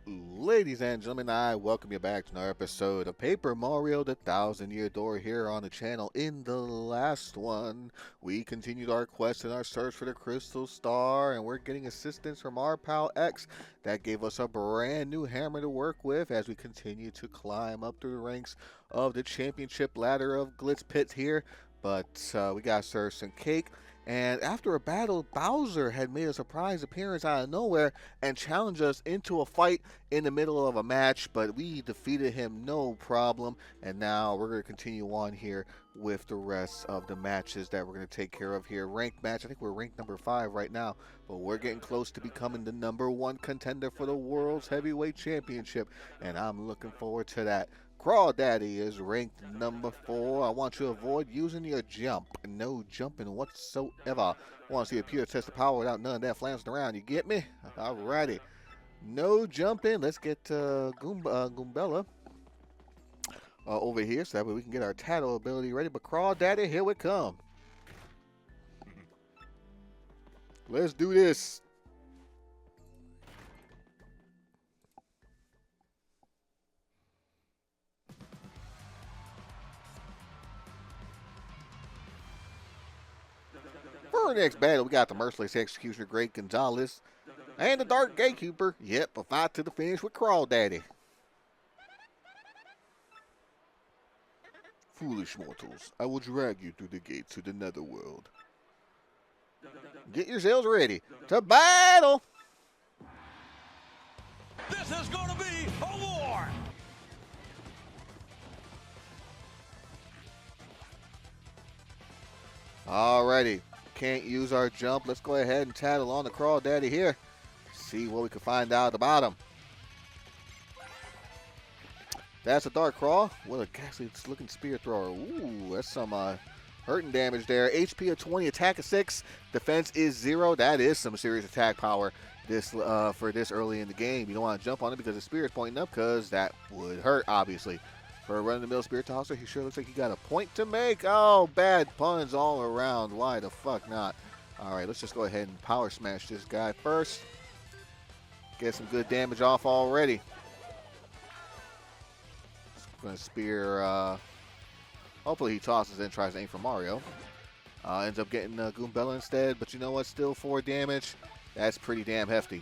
Ladies and gentlemen, I welcome you back to another episode of Paper Mario The Thousand Year Door here on the channel. In the last one, we continued our quest and our search for the Crystal Star, and we're getting assistance from our pal X that gave us a brand new hammer to work with as we continue to climb up through the ranks of the championship ladder of Glitz Pit here. But we got served some cake. And after a battle, Bowser had made a surprise appearance out of nowhere and challenged us into a fight in the middle of a match, but we defeated him no problem. And now we're going to continue on here with the rest of the matches that we're going to take care of here. Ranked match, I think we're ranked number 5 right now, but we're getting close to becoming the number 1 contender for the World's Heavyweight Championship, and I'm looking forward to that. Crawdaddy is ranked number 4. I want you to avoid using your jump. No jumping whatsoever. I want to see a pure test of power without none of that flouncing around. You get me? Alrighty. No jumping. Let's get Goombella over here so that way we can get our tattle ability ready. But Crawdaddy, here we come. Let's do this. For our next battle, we got the Merciless Executioner Great Gonzalez and the Dark Gatekeeper. Yep, a fight to the finish with Crawdaddy. Foolish mortals, I will drag you through the gates to the netherworld. Get yourselves ready to battle! This is going to be a war! Alrighty, can't use our jump. Let's go ahead and tattle on the Crawdaddy here. See what we can find out about him. That's a Dark Craw. What a ghastly looking spear thrower. Ooh, that's some hurting damage there. HP of 20, attack of 6, defense is 0. That is some serious attack power this for this early in the game. You don't want to jump on it because the spear is pointing up, because that would hurt, obviously. For a run-of-the-mill spear tosser, he sure looks like he got a point to make. Oh, bad puns all around. Why the fuck not? All right, let's just go ahead and power smash this guy first. Get some good damage off already. Going to spear. Hopefully he tosses and tries to aim for Mario. Ends up getting Goombella instead, but you know what? Still 4 damage. That's pretty damn hefty.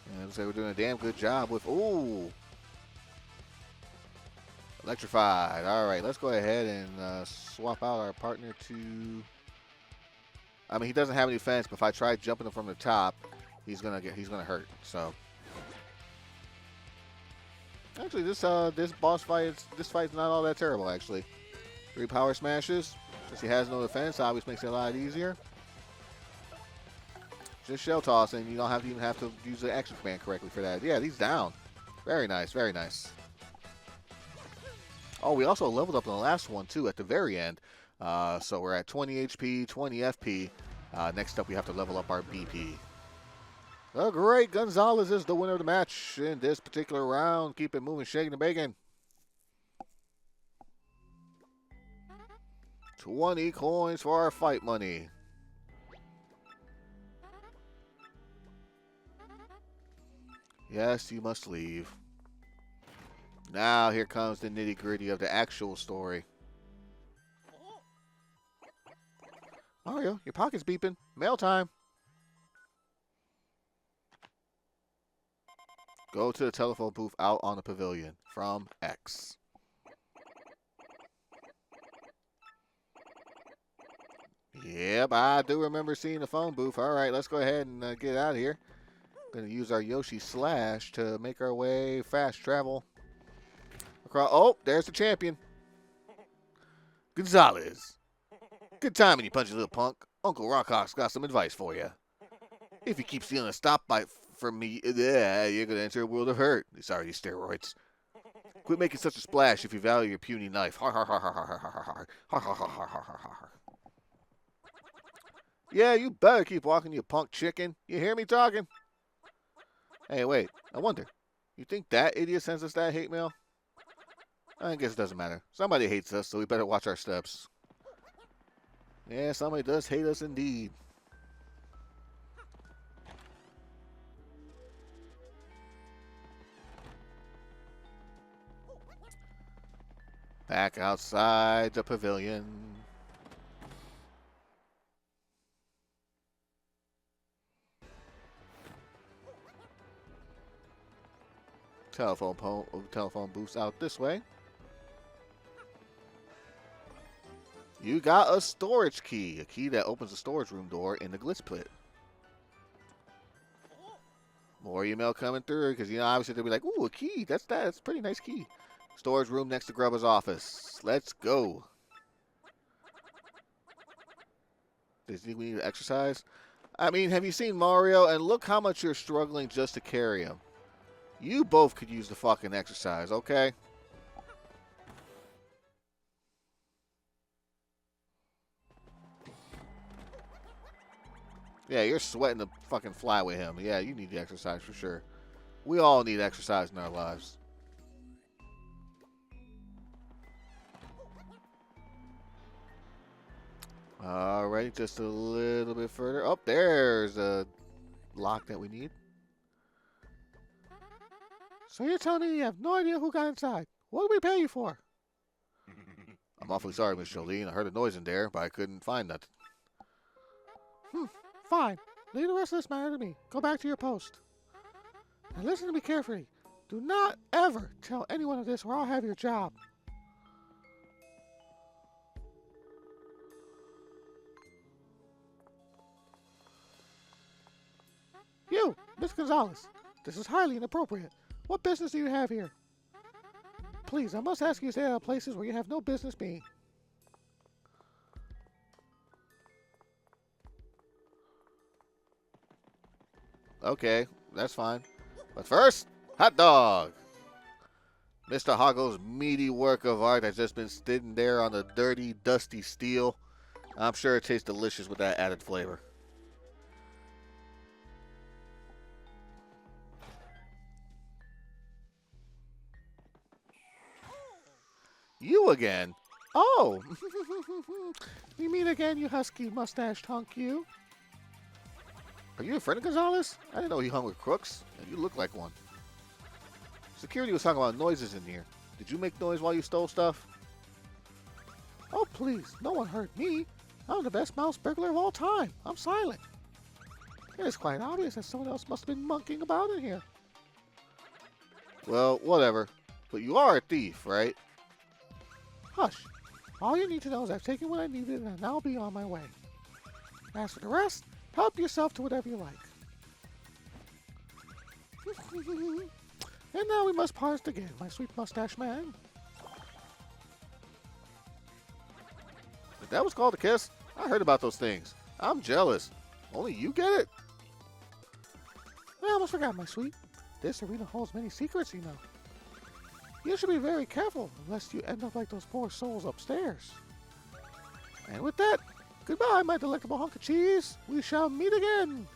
And looks like we're doing a damn good job with. Ooh. Electrified. All right, let's go ahead and swap out our partner to. I mean, he doesn't have any defense, but if I try jumping him from the top, he's gonna hurt. So, actually, this boss fight, this fight's not all that terrible. Actually, 3 power smashes. Since he has no defense, obviously makes it a lot easier. Just shell tossing. You don't even have to use the action command correctly for that. Yeah, he's down. Very nice, very nice. Oh, we also leveled up in the last one too at the very end. So we're at 20 HP, 20 FP. Next up, we have to level up our BP. The Great Gonzalez is the winner of the match in this particular round. Keep it moving, shaking and baking. 20 coins for our fight money. Yes, you must leave. Now here comes the nitty-gritty of the actual story. Mario, your pocket's beeping. Mail time. Go to the telephone booth out on the pavilion from X. Yep, I do remember seeing the phone booth. All right, let's go ahead and get out of here. Going to use our Yoshi Slash to make our way fast travel. Across. Oh, there's the champion. Gonzalez. Good timing, you punchy little punk. Uncle Rockhawk's got some advice for you. If you keep stealing a stop by from me, you're going to enter a world of hurt. Sorry, these steroids. Quit making such a splash if you value your puny knife. Har har har har har har har har har har har har har har. Yeah, you better keep walking, you punk chicken. You hear me talking? Hey, wait. I wonder. You think that idiot sends us that hate mail? I guess it doesn't matter. Somebody hates us, so we better watch our steps. Yeah, somebody does hate us indeed. Back outside the pavilion. Telephone booths out this way. You got a storage key. A key that opens the storage room door in the glitch pit. More email coming through because, you know, obviously they'll be like, ooh, a key. That's a pretty nice key. Storage room next to Grubba's office. Let's go. Does he need to exercise? I mean, have you seen Mario? And look how much you're struggling just to carry him. You both could use the fucking exercise, okay? Yeah, you're sweating to fucking fly with him. Yeah, you need the exercise for sure. We all need exercise in our lives. Alright, just a little bit further. Oh, there's a lock that we need. So you're telling me you have no idea who got inside? What did we pay you for? I'm awfully sorry, Miss Jolene. I heard a noise in there, but I couldn't find nothing. Fine. Leave the rest of this matter to me. Go back to your post. Now listen to me carefully. Do not ever tell anyone of this or I'll have your job. You, Miss Gonzalez. This is highly inappropriate. What business do you have here? Please, I must ask you to stay out of places where you have no business being. Okay, that's fine. But first, hot dog. Mr. Hoggle's meaty work of art has just been sitting there on the dirty, dusty steel. I'm sure it tastes delicious with that added flavor. You again? Oh! You mean again, you husky mustached hunk, you? Are you a friend of Gonzalez? I didn't know he hung with crooks. You look like one. Security was talking about noises in here. Did you make noise while you stole stuff? Oh, please. No one heard me. I'm the best mouse burglar of all time. I'm silent. It is quite obvious that someone else must have been monkeying about in here. Well, whatever. But you are a thief, right? Hush. All you need to know is I've taken what I needed and I'll be on my way. As for the rest, help yourself to whatever you like. And now we must pause again, my sweet mustache man. If that was called a kiss, I heard about those things. I'm jealous. Only you get it? I almost forgot, my sweet. This arena holds many secrets, you know. You should be very careful, lest you end up like those poor souls upstairs. And with that, goodbye, my delectable hunk of cheese. We shall meet again.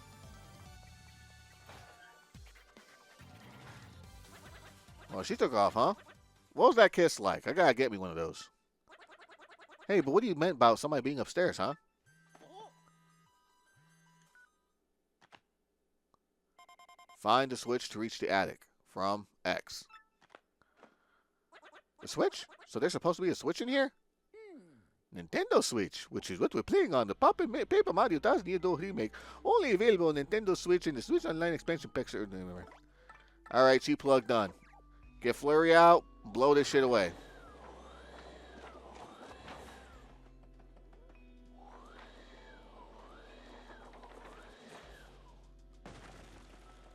Well, she took off, huh? What was that kiss like? I gotta get me one of those. Hey, but what do you meant about somebody being upstairs, huh? Find the switch to reach the attic. From X. The Switch? So there's supposed to be a Switch in here? Nintendo Switch, which is what we're playing on the Paper Mario 1000 Year Door remake. Only available on Nintendo Switch and the Switch Online expansion pack. Alright, she plugged on. Get Flurry out, blow this shit away.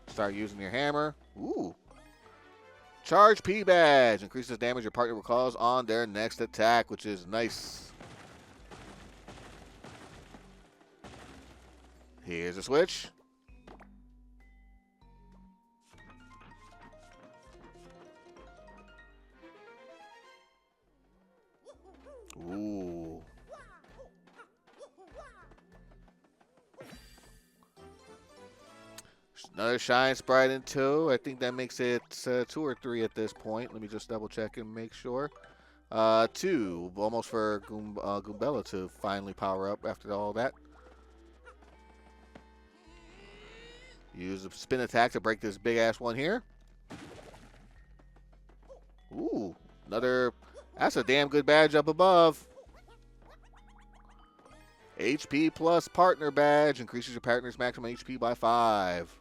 Start using your hammer. Ooh. Charge P badge. Increases damage your partner will cause on their next attack, which is nice. Here's a switch. Ooh. Another Shine Sprite in 2. I think that makes it 2 or 3 at this point. Let me just double check and make sure. Two. Almost for Goombella to finally power up after all that. Use the spin attack to break this big-ass one here. Ooh, another. That's a damn good badge up above. HP plus partner badge increases your partner's maximum HP by 5.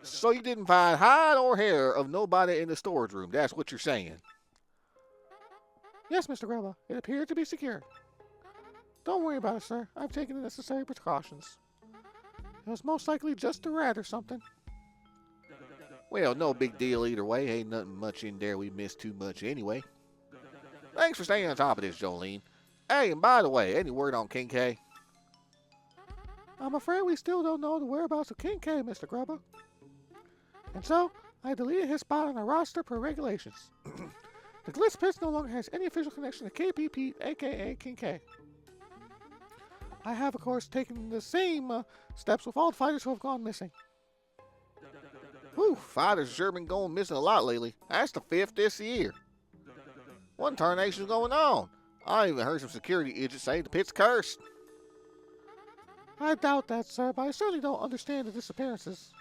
So you didn't find hide or hair of nobody in the storage room. That's what you're saying. Yes, Mr. Grubba. It appeared to be secure. Don't worry about it, sir. I've taken the necessary precautions. It was most likely just a rat or something. Well, no big deal either way. Ain't nothing much in there we missed too much anyway. Thanks for staying on top of this, Jolene. Hey, and by the way, any word on King K? I'm afraid we still don't know the whereabouts of King K, Mr. Grubba. And so, I deleted his spot on the roster per regulations. The Glitz Pits no longer has any official connection to KPP, aka King K. I have, of course, taken the same steps with all the fighters who have gone missing. Whew, fighters sure been going missing a lot lately. That's the 5th this year. What tarnation's going on? I even heard some security agents say the pit's cursed. I doubt that, sir, but I certainly don't understand the disappearances.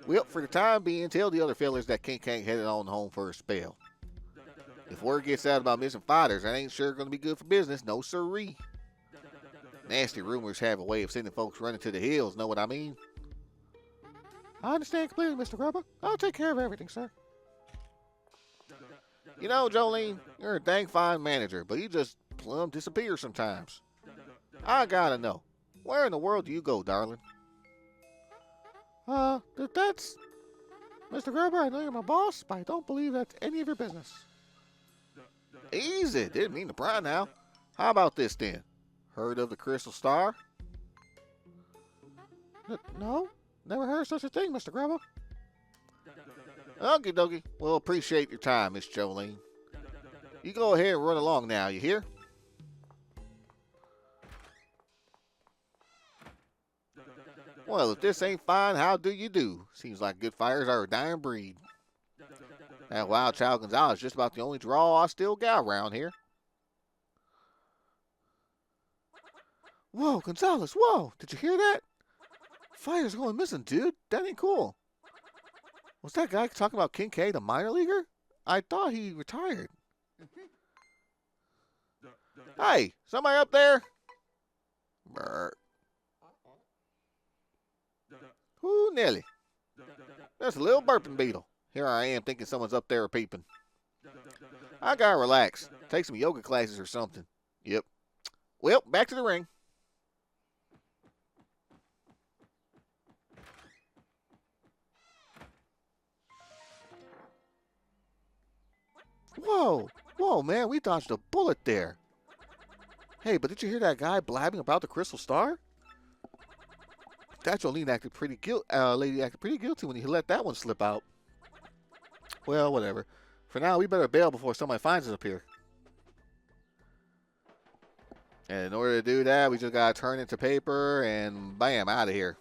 Well, for the time being, tell the other fellas that King K headed on home for a spell. If word gets out about missing fighters, that ain't sure going to be good for business. No siree. Nasty rumors have a way of sending folks running to the hills, know what I mean? I understand completely, Mr. Grubba. I'll take care of everything, sir. You know, Jolene, you're a dang fine manager, but you just plumb disappear sometimes. I gotta know, where in the world do you go, darling? That's... Mr. Grubba, I know you're my boss, but I don't believe that's any of your business. Easy, didn't mean to pry now. How about this then? Heard of the Crystal Star? No, never heard of such a thing, Mr. Grubba. Okie dokie. Well, appreciate your time, Miss Jolene. You go ahead and run along now, you hear? Well, if this ain't fine, how do you do? Seems like good fighters are a dying breed. That Wild Child Gonzalez is just about the only draw I still got around here. Whoa, Gonzalez, whoa! Did you hear that? Fire's going missing, dude. That ain't cool. Was that guy talking about King K, the minor leaguer? I thought he retired. Hey, somebody up there? Brr. Ooh, Nelly. There's a little burping beetle. Here I am thinking someone's up there peeping. I gotta relax. Take some yoga classes or something. Yep. Well, back to the ring. Whoa. Whoa, man, we dodged a bullet there. Hey, but did you hear that guy blabbing about the Crystal Star? That Jolene acted pretty lady acted pretty guilty when he let that one slip out. Well, whatever. For now, we better bail before somebody finds us up here. And in order to do that, we just gotta turn into paper and bam, out of here.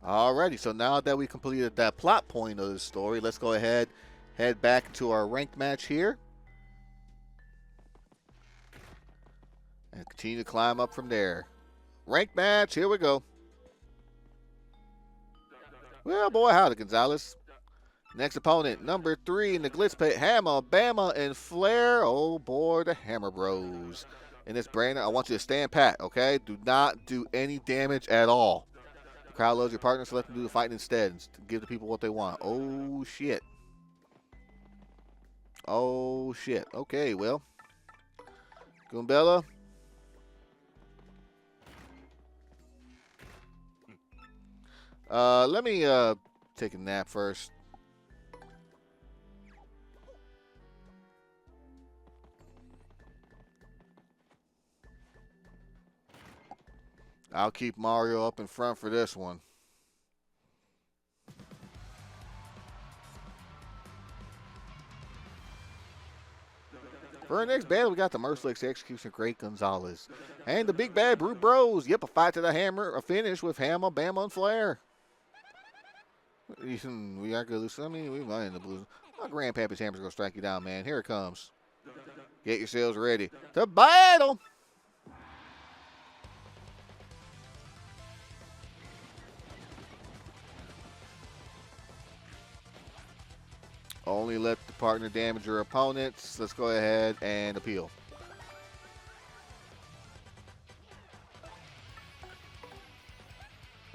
Alrighty, so now that we completed that plot point of the story, let's go ahead, head back to our ranked match here. And continue to climb up from there. Ranked match, here we go. Well, boy, howdy, Gonzalez. Next opponent, number 3 in the Glitz Pit, Hammer, Bama, and Flair. Oh, boy, the Hammer Bros. In this Brandon, I want you to stand pat, okay? Do not do any damage at all. The crowd loves your partner, so let them do the fighting instead and give the people what they want. Oh, shit. Oh, shit. Okay, well. Goombella. Let me take a nap first. I'll keep Mario up in front for this one. For our next battle, we got the Merciless Execution Great Gonzalez. And the Big Bad Brute Bros. Yep, a fight to the hammer, a finish with Hammer, Bama, and Flair. We aren't going to lose. I mean, we might end up losing. Oh, Grandpappy's Hammer's going to strike you down, man. Here it comes. Get yourselves ready to battle. Only let the partner damage your opponents. Let's go ahead and appeal.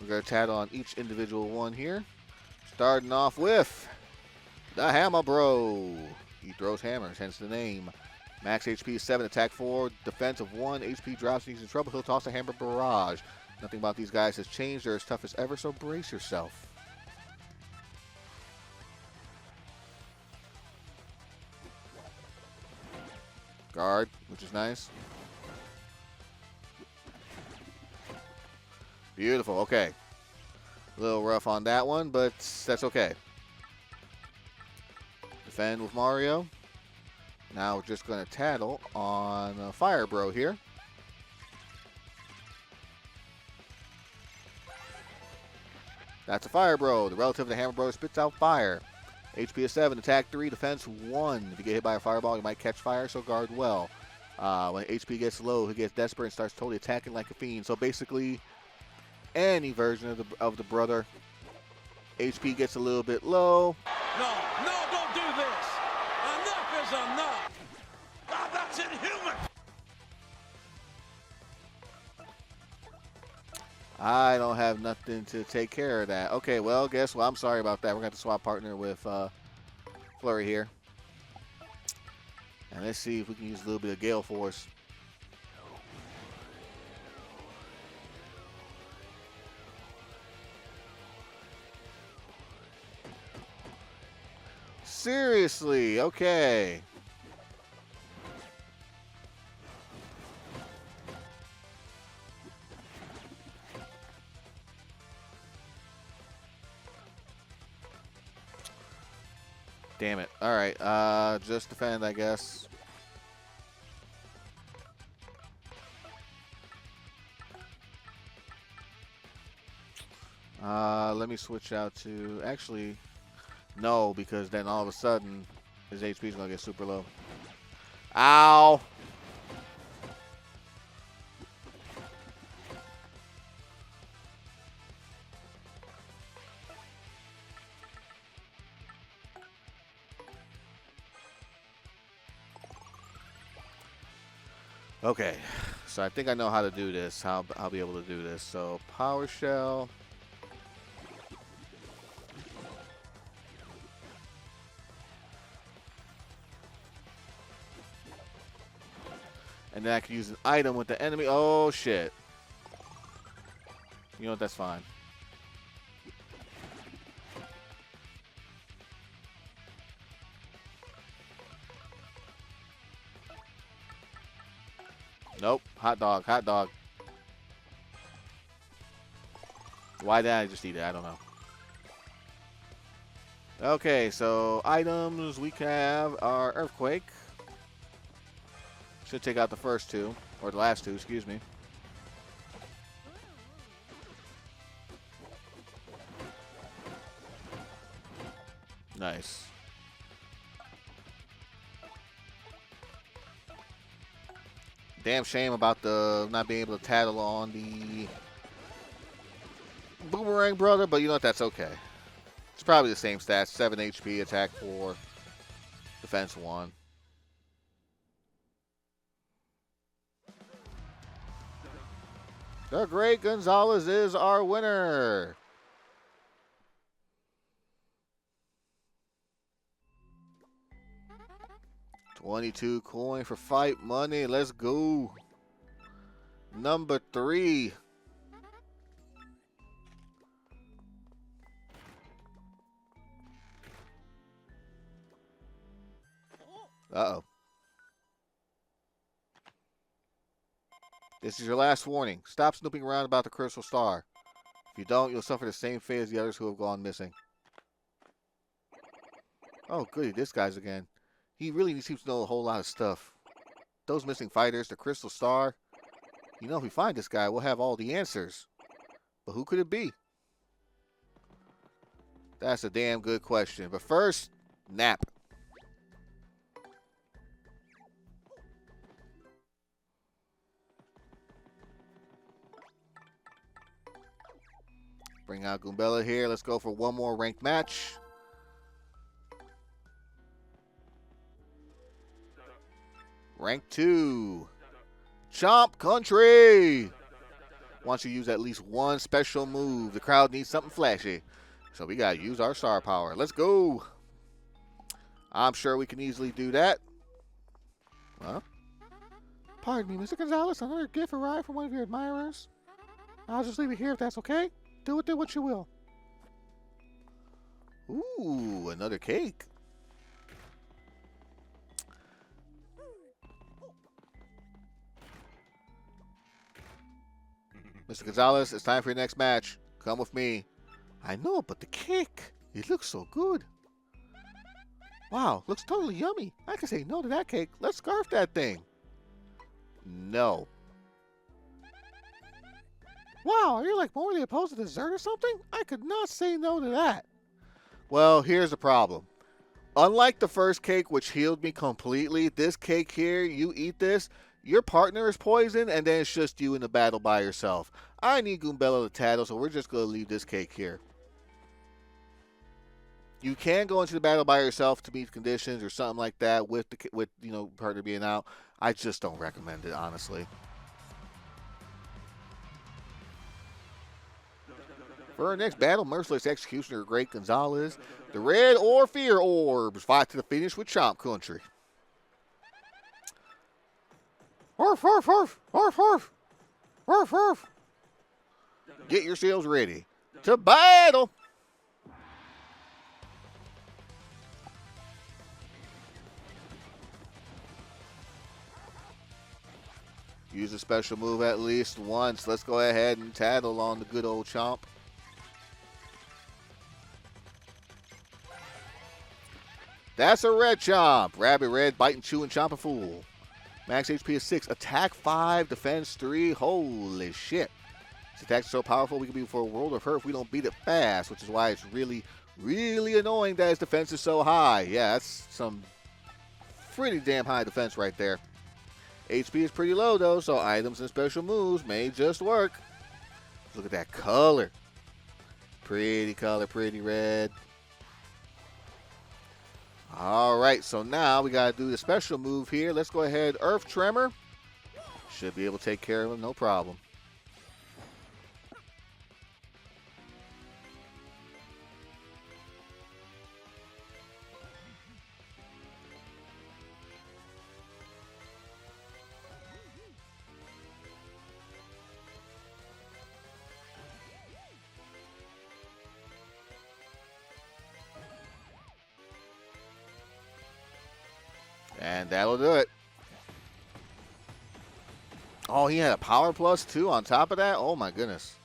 We're going to tat on each individual one here. Starting off with the Hammer Bro. He throws hammers, hence the name. Max HP is 7, attack 4, defense of 1. HP drops when he's in trouble. He'll toss a Hammer Barrage. Nothing about these guys has changed. They're as tough as ever, so brace yourself. Guard, which is nice. Beautiful, okay. A little rough on that one, but that's okay. Defend with Mario. Now we're just going to tattle on Fire Bro here. That's a Fire Bro. The relative of the Hammer Bro spits out fire. HP is 7, attack 3, defense 1. If you get hit by a fireball, you might catch fire, so guard well. When HP gets low, he gets desperate and starts totally attacking like a fiend. So basically, any version of the brother, HP gets a little bit low. No, don't do this. Enough is enough. God, that's inhuman. I don't have nothing to take care of that. Okay, well, guess what? I'm sorry about that. We're going to swap partner with Flurry here. And let's see if we can use a little bit of Gale Force. Seriously, okay. Damn it. All right, just defend, I guess. Let me switch out to, actually, no, because then all of a sudden his HP is going to get super low. Ow! Okay, so I think I know how to do this. How I'll be able to do this. So Power Shell. And then I can use an item with the enemy. Oh, shit. You know what? That's fine. Nope. Hot dog. Hot dog. Why did I just eat it? I don't know. Okay, so items we can have are Earthquake. Should take out the first two, or the last two, excuse me. Nice. Damn shame about the not being able to tattle on the Boomerang Brother, but you know what? That's okay. It's probably the same stats. 7 HP, attack 4, defense 1. The Great Gonzalez is our winner. $22 coin for fight money. Let's go. Number 3. Uh-oh. This is your last warning. Stop snooping around about the Crystal Star. If you don't, you'll suffer the same fate as the others who have gone missing. Oh, goody, this guy's again. He really seems to know a whole lot of stuff. Those missing fighters, the Crystal Star. You know, if we find this guy, we'll have all the answers. But who could it be? That's a damn good question. But first, nap. Bring out Goombella here. Let's go for one more ranked match. Rank 2. Chomp Country. Wants you to use at least one special move. The crowd needs something flashy. So we got to use our star power. Let's go. I'm sure we can easily do that. Huh? Pardon me, Mr. Gonzalez. Another gift arrived from one of your admirers. I'll just leave it here if that's okay. Do with it what you will. Ooh, another cake. Mr. Gonzalez, it's time for your next match. Come with me. I know, but the cake, it looks so good. Wow, looks totally yummy. I can say no to that cake. Let's scarf that thing. No. Wow, are you like morally opposed to dessert or something? I could not say no to that. Well, here's the problem. Unlike the first cake, which healed me completely, this cake here, you eat this, your partner is poisoned, and then it's just you in the battle by yourself. I need Goombella to tattle, so we're just going to leave this cake here. You can go into the battle by yourself to meet conditions or something like that with partner being out. I just don't recommend it, honestly. For our next battle, Merciless Executioner Great Gonzalez. The Red or Fear Orbs fight to the finish with Chomp Country. Orf, orf, orf, orf, orf, orf, orf. Get yourselves ready to battle. Use a special move at least once. Let's go ahead and tattle on the good old Chomp. That's a red Chomp. Rabbit red, bite and chew and chomp a fool. Max HP is 6, attack 5, defense 3. Holy shit. This attack is so powerful we can be for a world of hurt if we don't beat it fast, which is why it's really, really annoying that its defense is so high. Yeah, that's some pretty damn high defense right there. HP is pretty low though, so items and special moves may just work. Look at that color. Pretty color, pretty red. All right, so now we got to do the special move here. Let's go ahead. Earth Tremor. Should be able to take care of him, no problem. And that'll do it. Oh, he had a power plus 2 on top of that? Oh my goodness.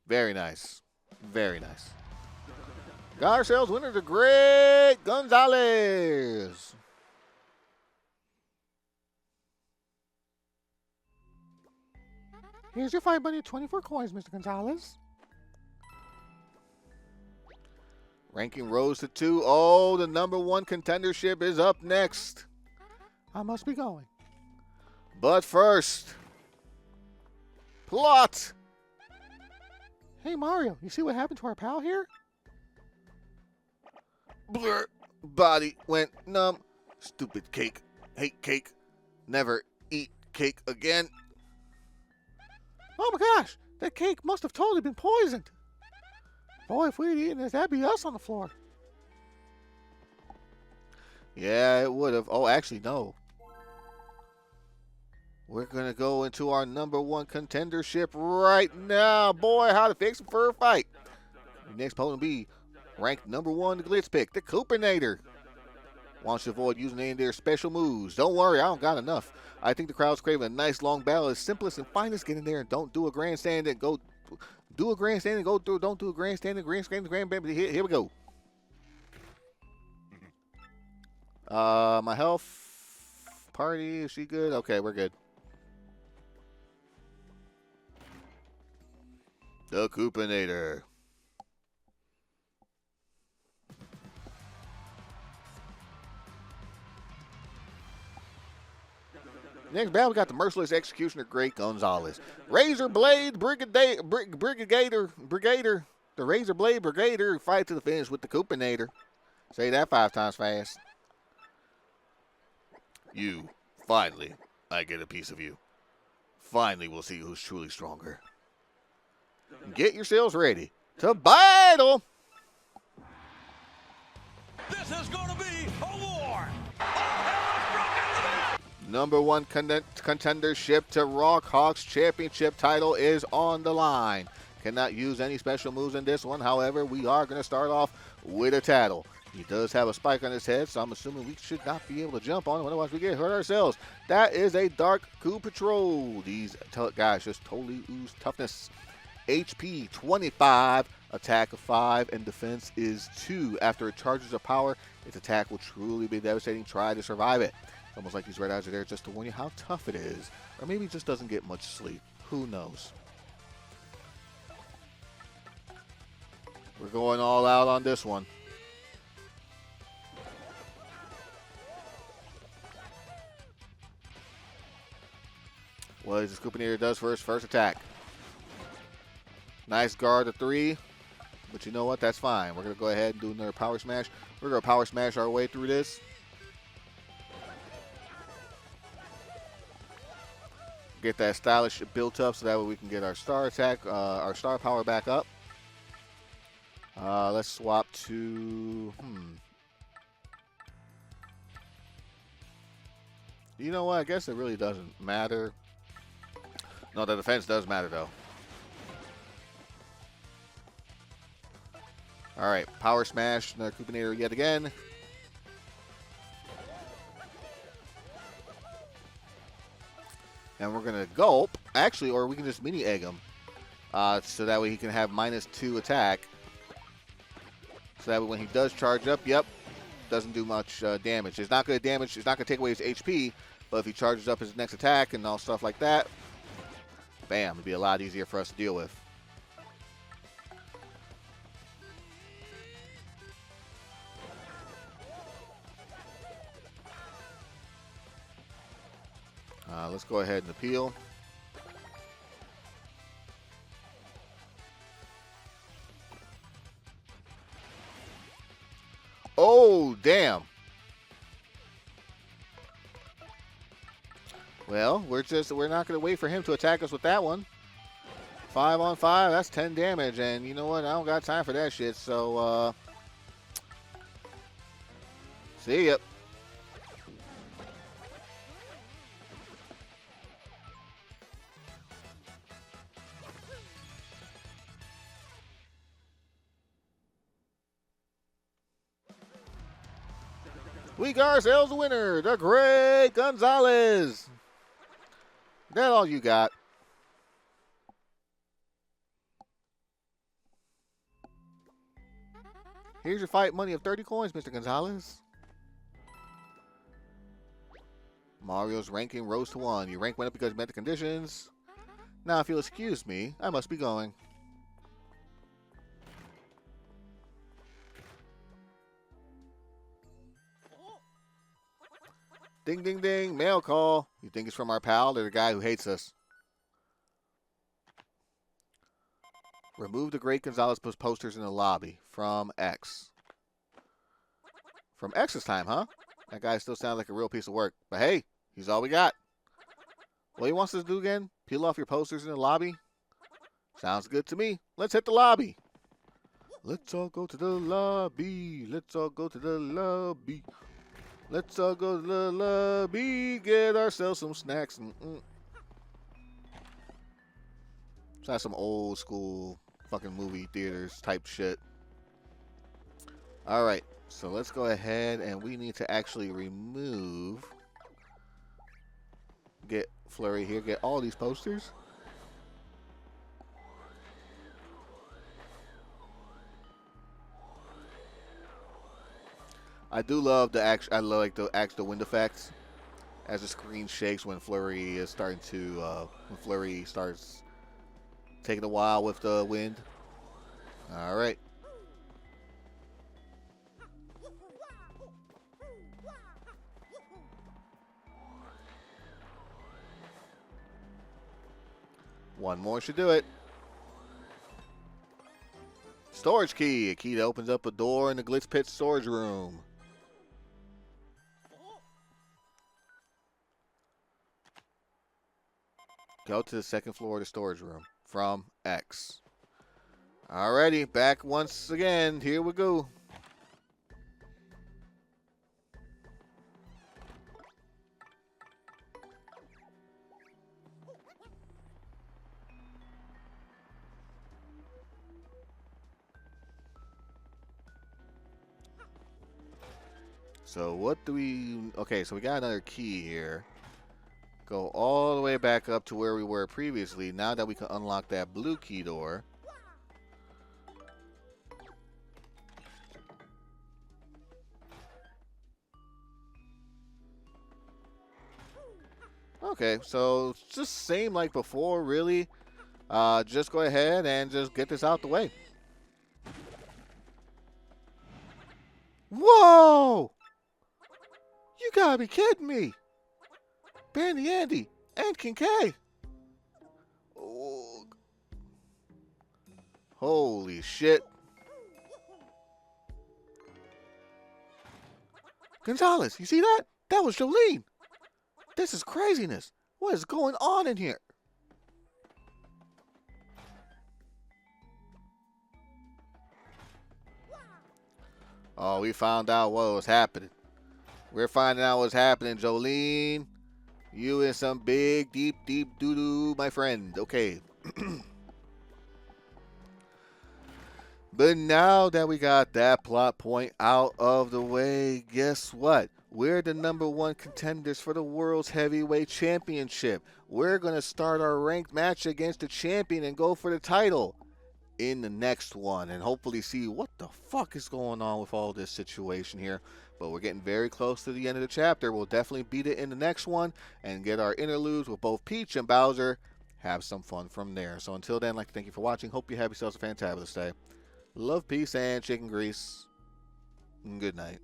Very nice. Very nice. Got ourselves winner, the Great Gonzalez. Here's your fight money of 24 coins, Mr. Gonzalez. Ranking rose to 2. Oh, the #1 contendership is up next. I must be going. But first, plot. Hey, Mario, you see what happened to our pal here? Blur. Body went numb. Stupid cake. Hate cake. Never eat cake again. Oh my gosh, that cake must have totally been poisoned. Boy, if we'd eaten this, that'd be us on the floor. Yeah, it would have. Oh, actually, no. We're going to go into our #1 contendership right now. Boy, how to fix him for a fight. Your next opponent will be Ranked number 1, the Glitz pick, the Coopinator. Wants to avoid using any of their special moves. Don't worry, I don't got enough. I think the crowd's craving a nice long battle. It's simplest and finest. Get in there and don't do a grandstand and go do a grandstand and go through. Don't do a grandstand and grandstand. Here we go. My health party, is she good? Okay, we're good. The Coopinator. Next battle, we got the Merciless Executioner, Great Gonzalez. Razor Blade Brigadier. The Razor Blade Brigadier fight to the finish with the Coopinator. Say that 5 times fast. You, finally, I get a piece of you. Finally, we'll see who's truly stronger. Get yourselves ready to battle. This is going to be a war. All hell is broken loose. Number 1 contendership to Rock Hawks Championship title is on the line. Cannot use any special moves in this one. However, we are going to start off with a tattle. He does have a spike on his head, so I'm assuming we should not be able to jump on him. Otherwise, we get hurt ourselves. That is a Dark Coup Patrol. These guys just totally ooze toughness. HP 25, attack of 5, and defense is 2. After it charges of power, its attack will truly be devastating. Try to survive it. It's almost like these red eyes are there just to warn you how tough it is. Or maybe it just doesn't get much sleep. Who knows? We're going all out on this one. What is the Coopinator does first attack. Nice guard of 3, but you know what? That's fine. We're going to go ahead and do another power smash. We're going to power smash our way through this. Get that stylish built up so that way we can get our star attack, our star power back up. Let's swap to, You know what? I guess it really doesn't matter. No, the defense does matter, though. All right, power smash, another Coopinator yet again. And we're going to gulp, actually, or we can just mini egg him. So that way he can have -2 attack. So that way when he does charge up, doesn't do much damage. It's not going to damage, it's not going to take away his HP, but if he charges up his next attack and all stuff like that, bam, it'd be a lot easier for us to deal with. Let's go ahead and appeal. Oh, damn. Well, we're not going to wait for him to attack us with that one. 5 on 5, that's 10 damage, and you know what? I don't got time for that shit, so, see ya. We got ourselves a winner, the Great Gonzalez. That all you got? Here's your fight money of 30 coins, Mr. Gonzalez. Mario's ranking rose to 1. Your rank went up because you met the conditions. Now, if you'll excuse me, I must be going. Ding, ding, ding. Mail call. You think it's from our pal or the guy who hates us? Remove the Great Gonzalez posters in the lobby. From X. From X this time, huh? That guy still sounds like a real piece of work. But hey, he's all we got. What he wants us to do again? Peel off your posters in the lobby? Sounds good to me. Let's hit the lobby. Let's all go to the lobby. Let's all go to the lobby. Let's all go to the lobby, get ourselves some snacks. Let's have some old school fucking movie theaters type shit. All right, so let's go ahead and we need to actually remove, get Flurry here, get all these posters. I do love the action. I like the wind effects as the screen shakes when Flurry is starting to when Flurry starts taking a while with the wind. All right. One more should do it. Storage key. A key that opens up a door in the Glitz Pit storage room. Go to the second floor of the storage room from X. Alrighty, back once again. Here we go. So what do we... Okay, so we got another key here. Go all the way back up to where we were previously. Now that we can unlock that blue key door. Okay, so it's just same like before, really. Just go ahead and just get this out the way. Whoa! You gotta be kidding me! Bandy Andy and King K. Oh. Holy shit. Gonzalez, you see that? That was Jolene. This is craziness. What is going on in here? Oh, we found out what was happening. We're finding out what's happening, Jolene. You in some big, deep doo-doo, my friend. Okay. But now that we got that plot point out of the way, guess what? We're the #1 contenders for the World's Heavyweight Championship. We're going to start our ranked match against the champion and go for the title in the next one. And hopefully see what the fuck is going on with all this situation here. But we're getting very close to the end of the chapter. We'll definitely beat it in the next one and get our interludes with both Peach and Bowser. Have some fun from there. So until then, I'd like to thank you for watching. Hope you have yourselves a fantabulous day. Love, peace, and chicken grease. Good night.